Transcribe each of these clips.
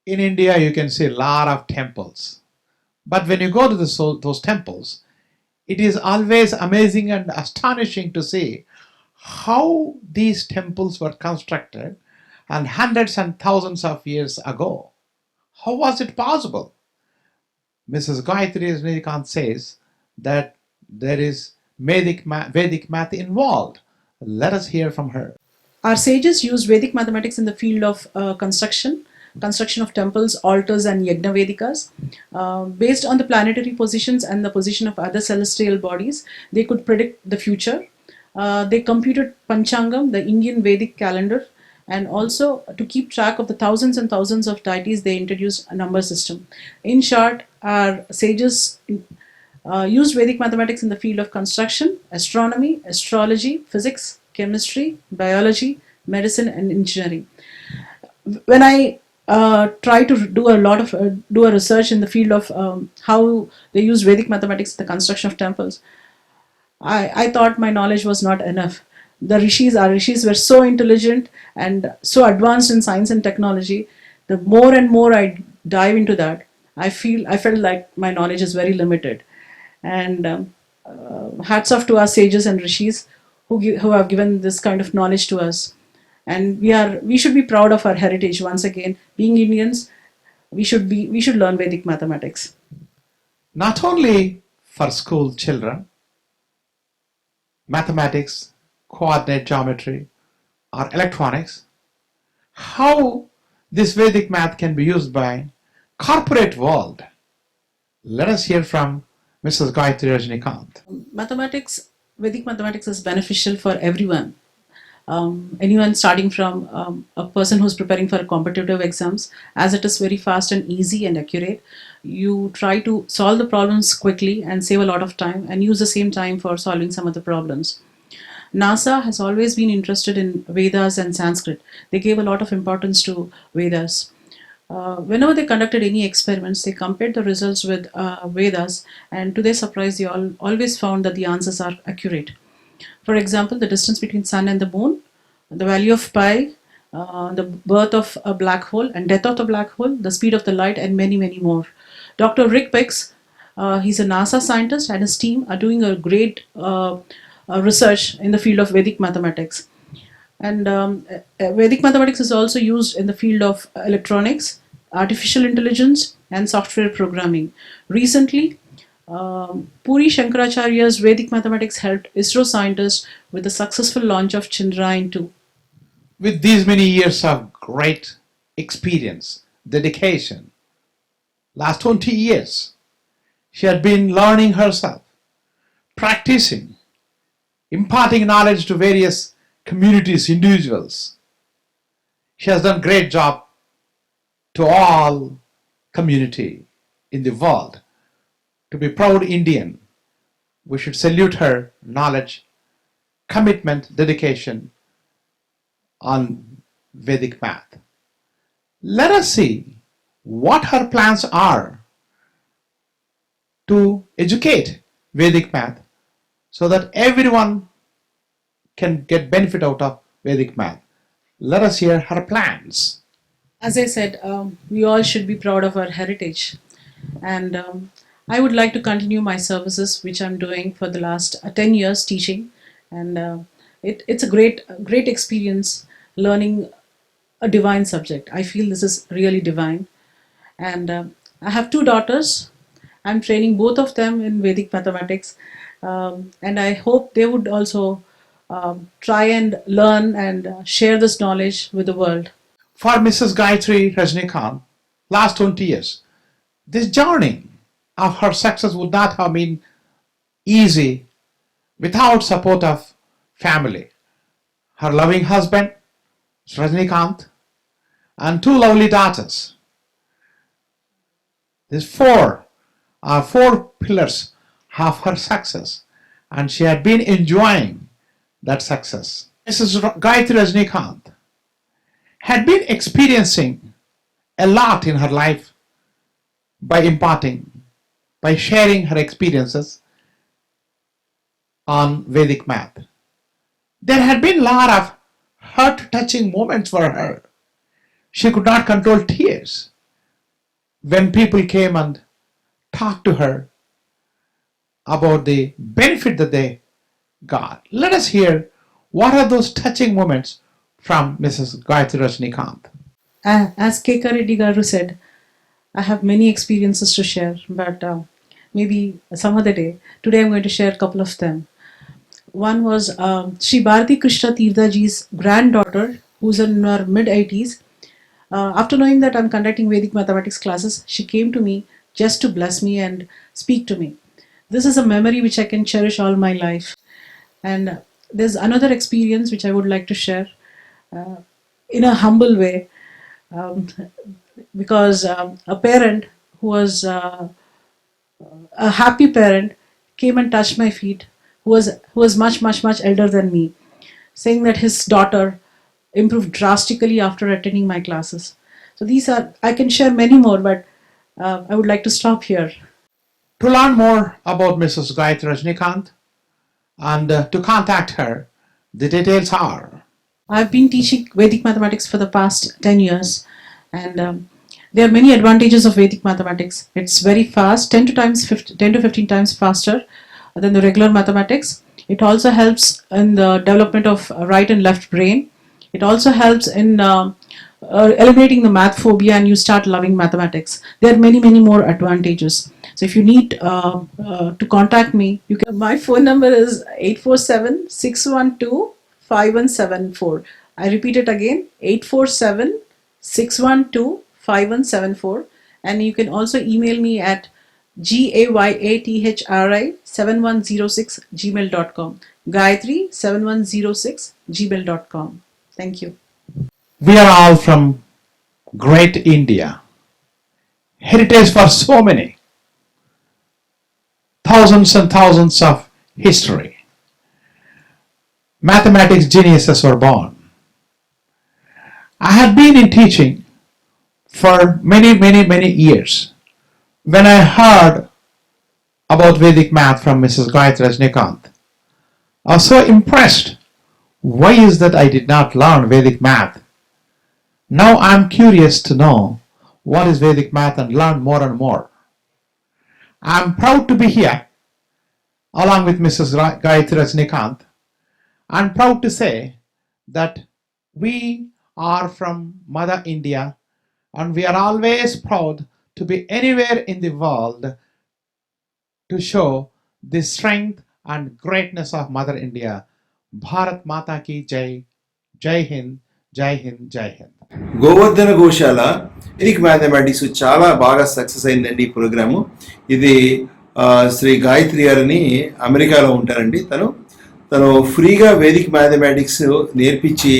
In India, you can see a lot of temples. But when you go to those temples, it is always amazing and astonishing to see how these temples were constructed and hundreds and thousands of years ago. How was it possible? Mrs. Gayathri Rajinikanth says that there is Vedic math involved. Let us hear from her. Our sages used Vedic mathematics in the field of construction of temples, altars, and yajna vedikas. Based on the planetary positions and the position of other celestial bodies, they could predict the future. They computed Panchangam, the Indian Vedic calendar, and also to keep track of the thousands and thousands of deities, they introduced a number system. In short, our sages used Vedic mathematics in the field of construction, astronomy, astrology, physics, chemistry, biology, medicine, and engineering. When I try to do a research in the field of how they use Vedic mathematics in the construction of temples, I thought my knowledge was not enough. Our rishis were so intelligent and so advanced in science and technology. The more and more I dive into that, I felt like my knowledge is very limited. And hats off to our sages and rishis who have given this kind of knowledge to us. And we should be proud of our heritage. Once again, being Indians, we should learn Vedic mathematics. Not only for school children, mathematics, coordinate geometry, or electronics, how this Vedic math can be used by corporate world. Let us hear from Mrs. Gayathri Rajinikanth. Vedic mathematics is beneficial for everyone. Anyone starting from a person who's preparing for competitive exams, as it is very fast and easy and accurate. You try to solve the problems quickly and save a lot of time and use the same time for solving some of the problems. NASA has always been interested in Vedas and Sanskrit. They gave a lot of importance to Vedas. Whenever they conducted any experiments, they compared the results with Vedas, and to their surprise, they always found that the answers are accurate. For example, the distance between sun and the moon, the value of pi, the birth of a black hole and death of the black hole, the speed of the light, and many, many more. Dr. Rick Pix, he's a NASA scientist, and his team are doing a great research in the field of Vedic mathematics. And Vedic mathematics is also used in the field of electronics, artificial intelligence, and software programming. Recently, Puri Shankaracharya's Vedic mathematics helped ISRO scientists with the successful launch of Chandrayaan-2. With these many years of great experience, dedication, last 20 years, she had been learning herself, practicing, imparting knowledge to various communities, individuals. She has done a great job to all community in the world. To be proud Indian, we should salute her knowledge, commitment, dedication on Vedic math. Let us see what her plans are to educate Vedic math so that everyone can get benefit out of Vedic math. Let us hear her plans. As I said, we all should be proud of our heritage. And I would like to continue my services, which I'm doing for the last 10 years teaching. And it's a great experience learning a divine subject. I feel this is really divine. And I have 2 daughters. I'm training both of them in Vedic mathematics. And I hope they would also try and learn and share this knowledge with the world. For Mrs. Gayathri Rajinikanth, last 20 years, this journey of her success would not have been easy without support of family. Her loving husband, Rajinikanth, and 2 lovely daughters. These 4 are 4 pillars of her success, and she had been enjoying that success. Mrs. Gayathri Rajinikanth had been experiencing a lot in her life by imparting, by sharing her experiences on Vedic math. There had been a lot of heart-touching moments for her. She could not control tears when people came and talked to her about the benefit that they got. Let us hear what are those touching moments from Mrs. Gayathri Rajinikanth. As K.K. Reddy Garu said, I have many experiences to share, but maybe some other day. Today I'm going to share a couple of them. One was Sri Bharati Krishna Tirtha ji's granddaughter, who's in her mid-80s. After knowing that I'm conducting Vedic mathematics classes, she came to me just to bless me and speak to me. This is a memory which I can cherish all my life. And there's another experience which I would like to share in a humble way, because a parent who was a happy parent came and touched my feet, who was much elder than me, saying that his daughter improved drastically after attending my classes. So these are, I can share many more, but I would like to stop here. To learn more about Mrs. Gayathri Rajinikanth and to contact her, the details are. I've been teaching Vedic mathematics for the past 10 years, and there are many advantages of Vedic mathematics. It's very fast, 10 to 15 times faster than the regular mathematics. It also helps in the development of right and left brain. It also helps in eliminating the math phobia, and you start loving mathematics. There are many more advantages. So if you need to contact me, you can. My phone number is 847-612-5174. I repeat it again, 847-612-5174. And you can also email me at gayathri7106@gmail.com. Gayathri7106@gmail.com. Thank you. We are all from great India, heritage for so many, thousands and thousands of history. Mathematics geniuses were born. I had been in teaching for many years. When I heard about Vedic math from Mrs. Gayathri Rajinikanth, I was so impressed. Why is that I did not learn Vedic math? Now I am curious to know what is Vedic math and learn more and more. I am proud to be here along with Mrs. Gayathri Rajinikanth, and proud to say that we are from Mother India, and we are always proud to be anywhere in the world to show the strength and greatness of Mother India. Bharat Mata ki Jai, Jai Hind, Jai Hind, Jai Hind. Govardhana Goshala Vedic mathematics చాలా బాగా success అయిందండి ఈ programme. ఇది శ్రీ గాయత్రి గారిని అమెరికాలో ఉంటారండి. తను ఫ్రీగా వేదిక్ మ్యాథమెటిక్స్ నేర్పించి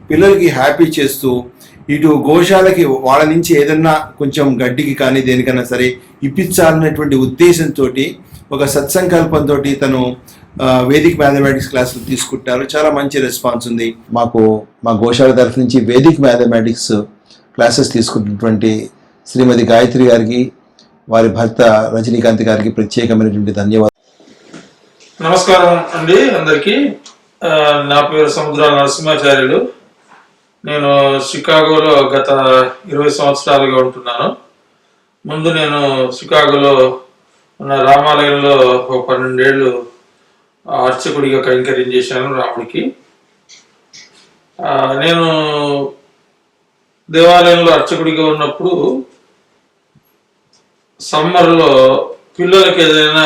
పిల్లలకి హ్యాపీ చేస్తూ ఇటు గోశాలకి వాళ్ళ నుంచి ఏదన్నా కొంచెం గడ్డికి కానీ దేనికన్నా సరే ఇప్పించాలనేటువంటి ఉద్దేశంతో ఒక సత్సంకల్పంతో తను వేదిక్ మ్యాథమెటిక్స్ క్లాసులు తీసుకుంటారు. చాలా మంచి రెస్పాన్స్ ఉంది. మాకు మా గోశాల తరఫు నుంచి వేదిక్ మ్యాథమెటిక్స్ క్లాసెస్ తీసుకుంటున్నటువంటి శ్రీమతి గాయత్రి గారికి, వారి భర్త రజనీకాంత్ గారికి ప్రత్యేకమైనటువంటి ధన్యవాదాలు. నమస్కారం అండి అందరికీ. నా పేరు సముద్ర నరసింహాచార్యులు. నేను షికాగోలో గత 20 సంవత్సరాలుగా ఉంటున్నాను. ముందు నేను షికాగోలో ఉన్న రామాలయంలో 12 ఏళ్ళు అర్చకుడిగా కైంకర్యం చేశాను రాముడికి. నేను దేవాలయంలో అర్చకుడిగా ఉన్నప్పుడు సమ్మర్లో పిల్లలకి ఏదైనా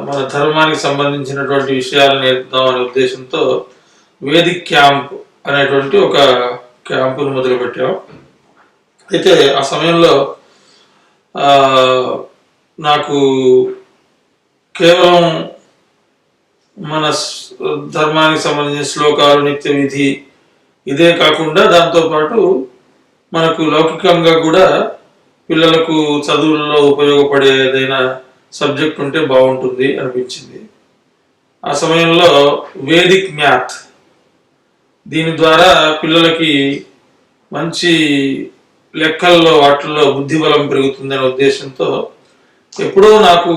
మన ధర్మానికి సంబంధించినటువంటి విషయాలు నేర్పుదాం అనే ఉద్దేశంతో వేదిక్ క్యాంప్ అనేటువంటి ఒక క్యాంపును మొదలుపెట్టాం. అయితే ఆ సమయంలో నాకు కేవలం మన ధర్మానికి సంబంధించిన శ్లోకాలు, నిత్య విధి ఇదే కాకుండా దాంతోపాటు మనకు లౌకికంగా కూడా పిల్లలకు చదువుల్లో ఉపయోగపడే ఏదైనా సబ్జెక్ట్ ఉంటే బాగుంటుంది అనిపించింది. ఆ సమయంలో వేదిక్ మ్యాథ్, దీని ద్వారా పిల్లలకి మంచి లెక్కల్లో వాటిల్లో బుద్ధిబలం పెరుగుతుందనే ఉద్దేశంతో ఎప్పుడో నాకు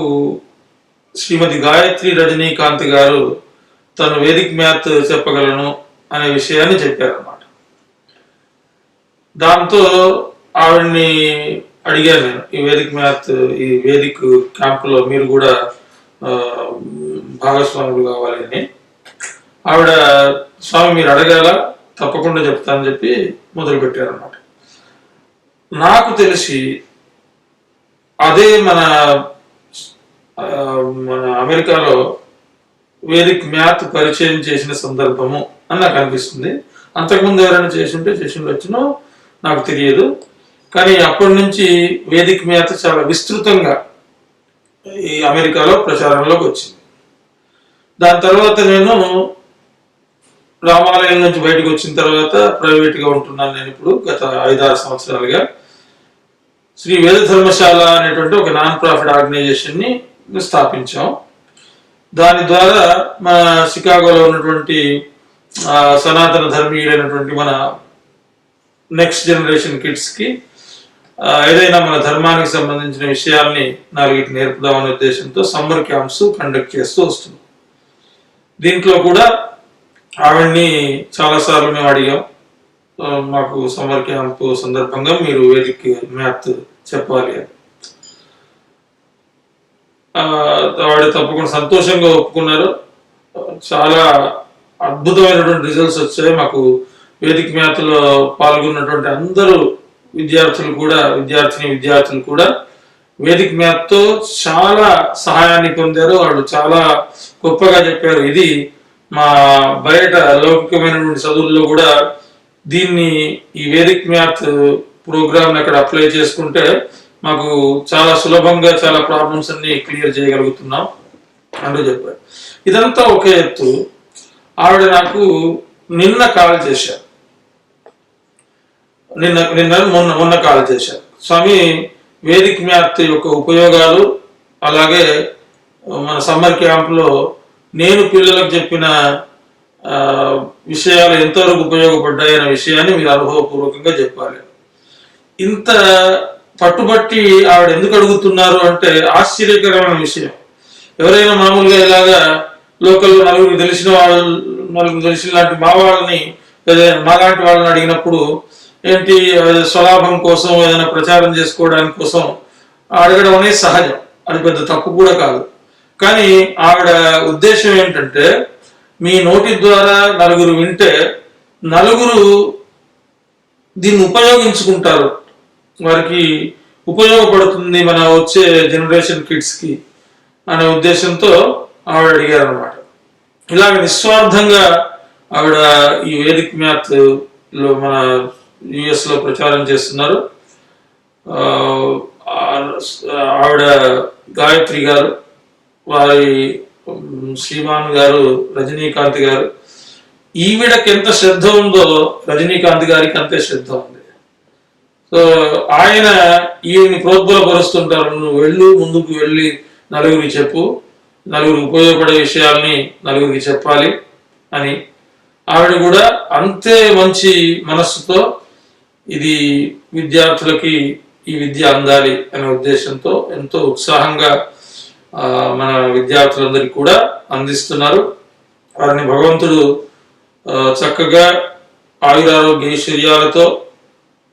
శ్రీమతి గాయత్రి రజనీకాంత్ గారు తను వేదిక్ మ్యాథ్ చెప్పగలను అనే విషయాన్ని చెప్పారన్నమాట. దాంతో ఆవిడ్ని అడిగాను నేను, ఈ వేదిక్ మ్యాథ్, ఈ వేదిక్ క్యాంపులో మీరు కూడా భాగస్వాములు కావాలి అని. ఆవిడ, స్వామి మీరు అడగాల, తప్పకుండా చెప్తానని చెప్పి మొదలుపెట్టారన్నమాట. నాకు తెలిసి అదే మన అమెరికాలో వేదిక్ మ్యాథ్ పరిచయం చేసిన సందర్భము అని నాకు అనిపిస్తుంది. అంతకుముందు ఎవరైనా చేసి ఉండొచ్చునో నాకు తెలియదు. కానీ అప్పటి నుంచి వేదిక్ మ్యాథ్ చాలా విస్తృతంగా ఈ అమెరికాలో ప్రచారంలోకి వచ్చింది. దాని తర్వాత నేను రామాలయం నుంచి బయటకు వచ్చిన తర్వాత ప్రైవేట్గా ఉంటున్నాను. నేను ఇప్పుడు గత 5-6 సంవత్సరాలుగా శ్రీ వేద ధర్మశాల అనేటువంటి ఒక నాన్ ప్రాఫిట్ ఆర్గనైజేషన్ని స్థాపించాం. దాని ద్వారా మన షికాగోలో ఉన్నటువంటి సనాతన ధర్మీయులైనటువంటి మన నెక్స్ట్ జనరేషన్ కిడ్స్కి ఏదైనా మన ధర్మానికి సంబంధించిన విషయాల్ని 4 నేర్పుదామనే ఉద్దేశంతో సమ్మర్ క్యాంప్స్ కండక్ట్ చేస్తూ వస్తున్నాం. దీంట్లో కూడా ఆవిడ్ని చాలాసార్లు మేము అడిగాం, మాకు సమ్మర్ క్యాంప్ సందర్భంగా మీరు వేదిక్ మ్యాథ్ చెప్పాలి అని. ఆవిడ తప్పకుండా సంతోషంగా ఒప్పుకున్నారు. చాలా అద్భుతమైనటువంటి రిజల్ట్స్ వచ్చాయి. మాకు వేదిక్ మ్యాథ్లో పాల్గొన్నటువంటి అందరూ విద్యార్థులు కూడా వేదిక్ మ్యాథ్తో చాలా సహాయాన్ని పొందారు. వాళ్ళు చాలా గొప్పగా చెప్పారు. ఇది మా బయట లౌకికమైనటువంటి చదువుల్లో కూడా దీన్ని, ఈ వేదిక్ మ్యాథ్ ప్రోగ్రామ్ని అక్కడ అప్లై చేసుకుంటే మాకు చాలా సులభంగా చాలా ప్రాబ్లమ్స్ అన్ని క్లియర్ చేయగలుగుతున్నాం అంటూ చెప్పారు. ఇదంతా ఒకే ఎత్తు. ఆవిడ నాకు నిన్న కాల్ చేశారు, మొన్న కాల్ చేశారు. స్వామి, వేదిక్ మ్యాథ్ యొక్క ఉపయోగాలు, అలాగే మన సమ్మర్ క్యాంప్లో నేను పిల్లలకు చెప్పిన విషయాలు ఎంతవరకు ఉపయోగపడ్డాయి అనే విషయాన్ని మీరు అనుభవపూర్వకంగా చెప్పాలి. ఇంత పట్టుబట్టి ఆవిడ ఎందుకు అడుగుతున్నారు అంటే ఆశ్చర్యకరమైన విషయం. ఎవరైనా మామూలుగా ఇలాగా లోకల్లో నలుగురు తెలిసిన లాంటి మా వాళ్ళని, మాలాంటి వాళ్ళని అడిగినప్పుడు ఏంటి స్వలాభం కోసం, ఏదైనా ప్రచారం చేసుకోవడానికి కోసం అడగడం అనేది సహజం, అది పెద్ద తప్పు కూడా కాదు. కానీ ఆవిడ ఉద్దేశం ఏంటంటే మీ నోటి ద్వారా నలుగురు వింటే నలుగురు దీన్ని ఉపయోగించుకుంటారు, వారికి ఉపయోగపడుతుంది మన వచ్చే జనరేషన్ కిడ్స్కి అనే ఉద్దేశంతో ఆవిడ అడిగారు అనమాట. ఇలాగ నిస్వార్థంగా ఆవిడ ఈ వేదిక్ మ్యాథ్లో మన యుఎస్లో ప్రచారం చేస్తున్నారు. ఆవిడ గాయత్రి గారు, వారి శ్రీమాన్ గారు రజనీకాంత్ గారు. ఈవిడకి ఎంత శ్రద్ధ ఉందో రజనీకాంత్ గారికి అంతే శ్రద్ధ ఉంది. సో ఆయన ఈవిని ప్రోద్బలపరుస్తుంటారు, నువ్వు ముందుకు వెళ్ళి నలుగురికి చెప్పు, నలుగురికి ఉపయోగపడే విషయాల్ని నలుగురికి చెప్పాలి అని. ఆవిడ కూడా అంతే మంచి మనస్సుతో ఇది విద్యార్థులకి ఈ విద్య అందాలి అనే ఉద్దేశంతో ఎంతో ఉత్సాహంగా మన విద్యార్థులందరికీ కూడా అందిస్తున్నారు. వారిని భగవంతుడు చక్కగా ఆయురారోగ్య ఐశ్వర్యాలతో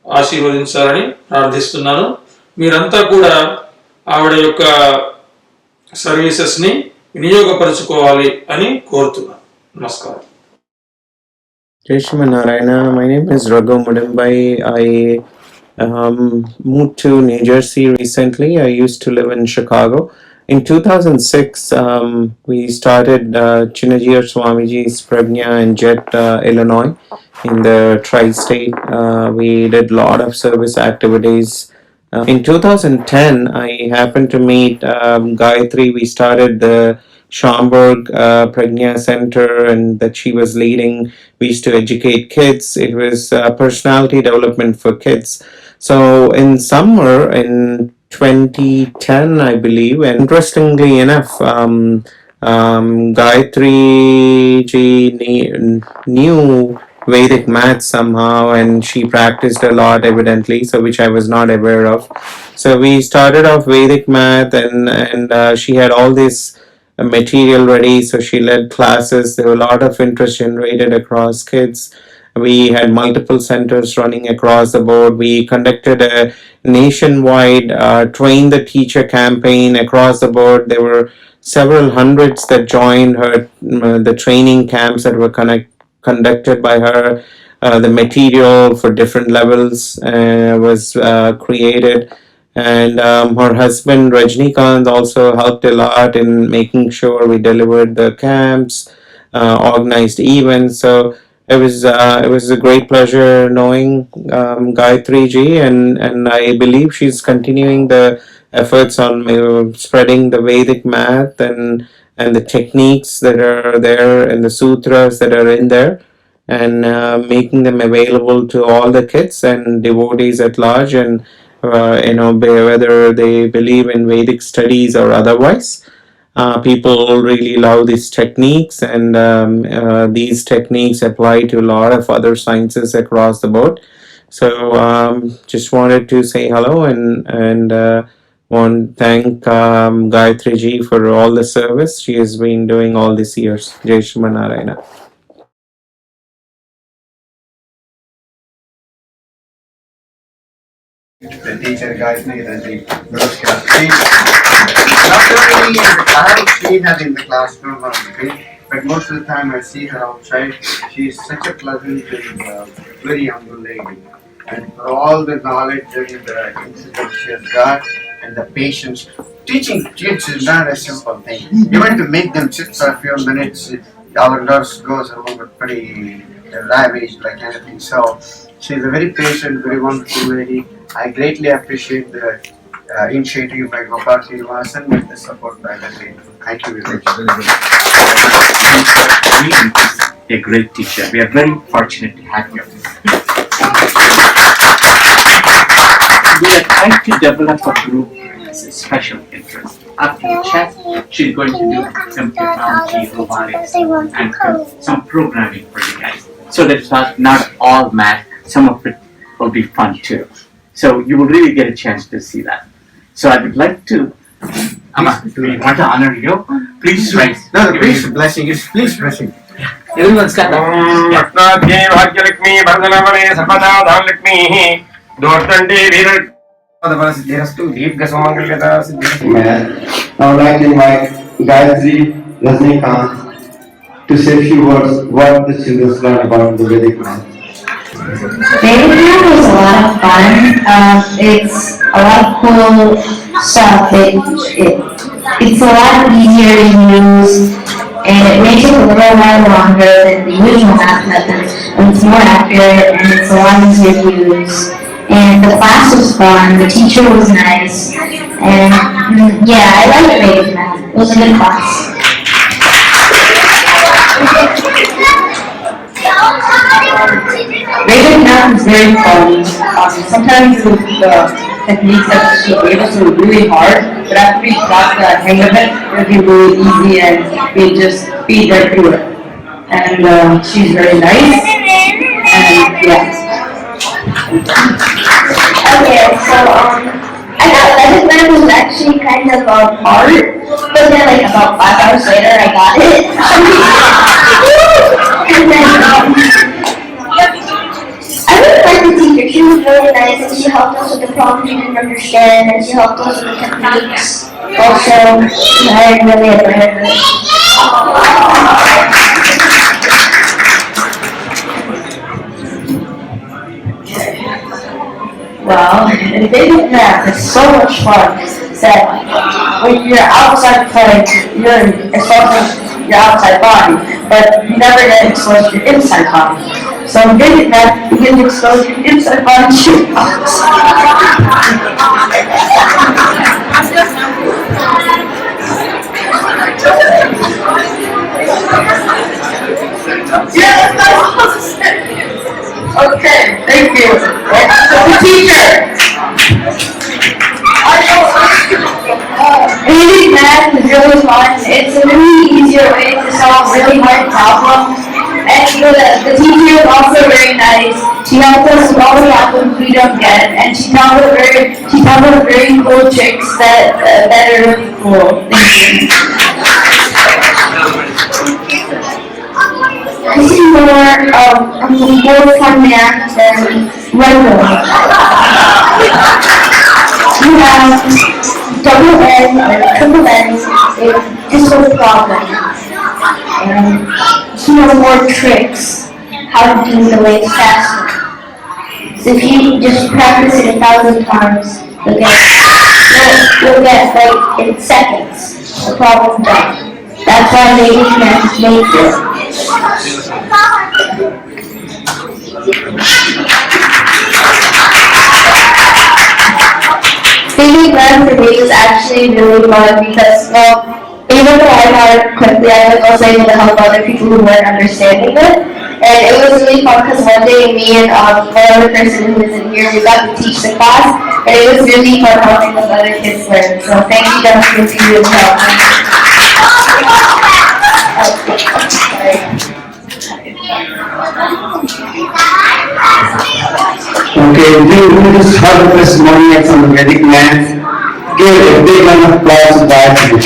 ఆశీర్వదించాలని ప్రార్థిస్తున్నాను. మీరంతా కూడా ఆవిడ యొక్క సర్వీసెస్ని వినియోగపరచుకోవాలి అని కోరుతున్నాను. నమస్కారం. Jai Shri Narayana. My name is Raghu Mudimbai. I moved to New Jersey recently. I used to live in Chicago. In 2006, we started Jeeyar Swamiji's Prajna in Jet, Illinois, in the tri-state. We did a lot of service activities. In 2010, I happened to meet Gayathri. We started the Schaumburg Prajna Center, and that she was leading. We used to educate kids. It was personality development for kids. So in summer in 2010, I believe, and interestingly enough, Gayathri ji knew Vedic math somehow, and she practiced a lot evidently, so which I was not aware of. So we started off Vedic math, and she had all this material ready, so she led classes. There were a lot of interest generated across kids, We had multiple centers running across the board. We conducted a nationwide train the teacher campaign across the board. There were several hundreds that joined her, the training camps that were conducted by her. The material for different levels was created, and her husband Rajinikanth also helped a lot in making sure we delivered the camps, organized events. So it was a great pleasure knowing Gayathri ji, and I believe she's continuing the efforts on spreading the Vedic math and the techniques that are there and the sutras that are in there, and making them available to all the kids and devotees at large, and whether they believe in Vedic studies or otherwise. People really love these techniques, and these techniques apply to a lot of other sciences across the board. So just wanted to say hello, and want to thank Gayathri ji for all the service she has been doing all these years. Jai Shri Narayana. The teacher Gayathri Namaskar. Not only in the class, see her in the classroom or the field, but most of the time I see her outside. She is such a pleasant and very humble lady. And for all the knowledge and the insight she has got and the patience, teaching kids is not a simple thing. Even to make them sit for a few minutes, our nurse goes along with pretty lavish like anything. So she's a very patient, very wonderful lady. I greatly appreciate the initiative by Gopal Srinivasan with the support by the lady. Thank you very much. A great teacher. We are very fortunate to have you. We are trying to develop a group as a special interest. After the chat, she's going to do some technology, robotics, and some programming for you guys. So that it's not all math, some of it will be fun too. So you will really get a chance to see that. So I would like to, we want to honor you. Please rise. No, please blessing. Please blessing. Everyone's got that. I would like to invite Gayathri Rajinikanth to say a few words what the children learn about the Vedic math. Vedic math is a lot of fun. It's a lot of cool stuff. It's a lot easier to use, and it makes it a little more longer than the usual math methods, and it's more accurate, and it's a lot easier to use. And the class was fun, the teacher was nice, and yeah, I liked Vedic math. It was a good class. Vedic math is very fun. Sometimes the techniques that she gave us were really hard, but after we got the hang of it, it would be really easy and we just feed right through it. And she's very nice, and yeah. Okay, so I thought Vedic math was actually kind of hard, but then like about 5 hours later I got it. And then I really liked the teacher. She was really nice, and she helped us with the problems we didn't understand, and she helped us with the techniques. Also, I really admired her. Well, in Vedic math, it's so much fun that when you're outside play, you're exposed to your outside body, but you never get exposed to your inside body. So in Vedic math, you get exposed to your inside body to your Okay, thank you. So the teacher. Vedic math is really fun. It's a really easier way to solve really hard problems. And the teacher is also very nice. She helped us with all the problems we don't get, and she taught us very cool tricks that are really cool. Thank you. This is more fun math than regular. You have double N or triple N if this was a problem. And you have more tricks how to do the waves faster. So if you just practice it 1,000 times, you'll get like in seconds the problem done. That's why Vedic Math Made it. Vedic Math Made was actually really fun because, well, even though I got it quickly, I was also able to help other people who weren't understanding it. And it was really fun because one day me and one other person who isn't here, we got to teach the class, and it was really fun helping those other kids learn. So thank you, Jagadguru, for your help. Okay, we just heard the testimonials on the Vedic math. Give a big round of applause to Gayathri.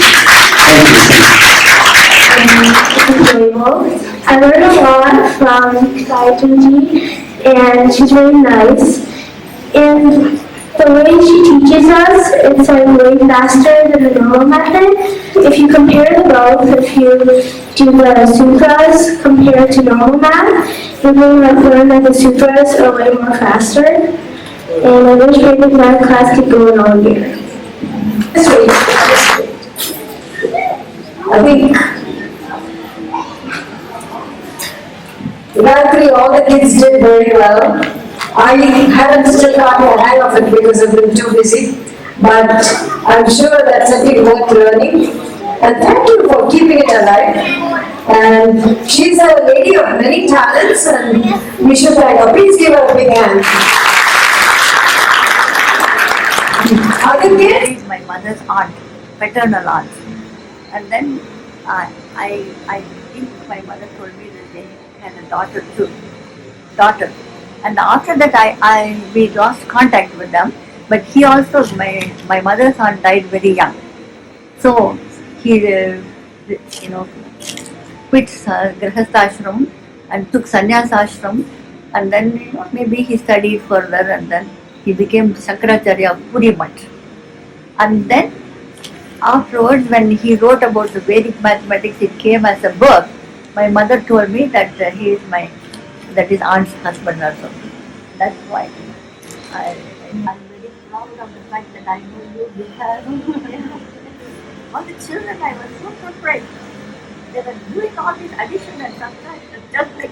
Thank you. I learned a lot from Gayathri, and she's really nice. And the way she teaches us, it's like way faster than the normal method. If you compare the both, if you do the sutras compared to normal math, you're going to learn that the sutras are way more faster. And I wish Vedic math class could go on all year. I think Gayathri, all the kids did very well. I haven't still gotten the hang of it because I've been too busy, but I'm sure that's something worth learning. And thank you for keeping it alive. And she's a lady of many talents, and we should thank her. Please give her a big hand. Other kids? My mother's aunt, paternal aunt. And then I think my mother told me that they had a daughter too. And after that we lost contact with them. But he also, my mother's aunt died very young. So he quit Grihastha and took sannyas ashram, and then maybe he studied further, and then he became Shankaracharya of Puri Mutt. And then afterwards, when he wrote about the Vedic mathematics, it came as a book. My mother told me that he is that is aunt's husband also. That's why I'm very proud of the fact that I know you because all the children, I was so surprised. They were doing all this addition and subtraction just like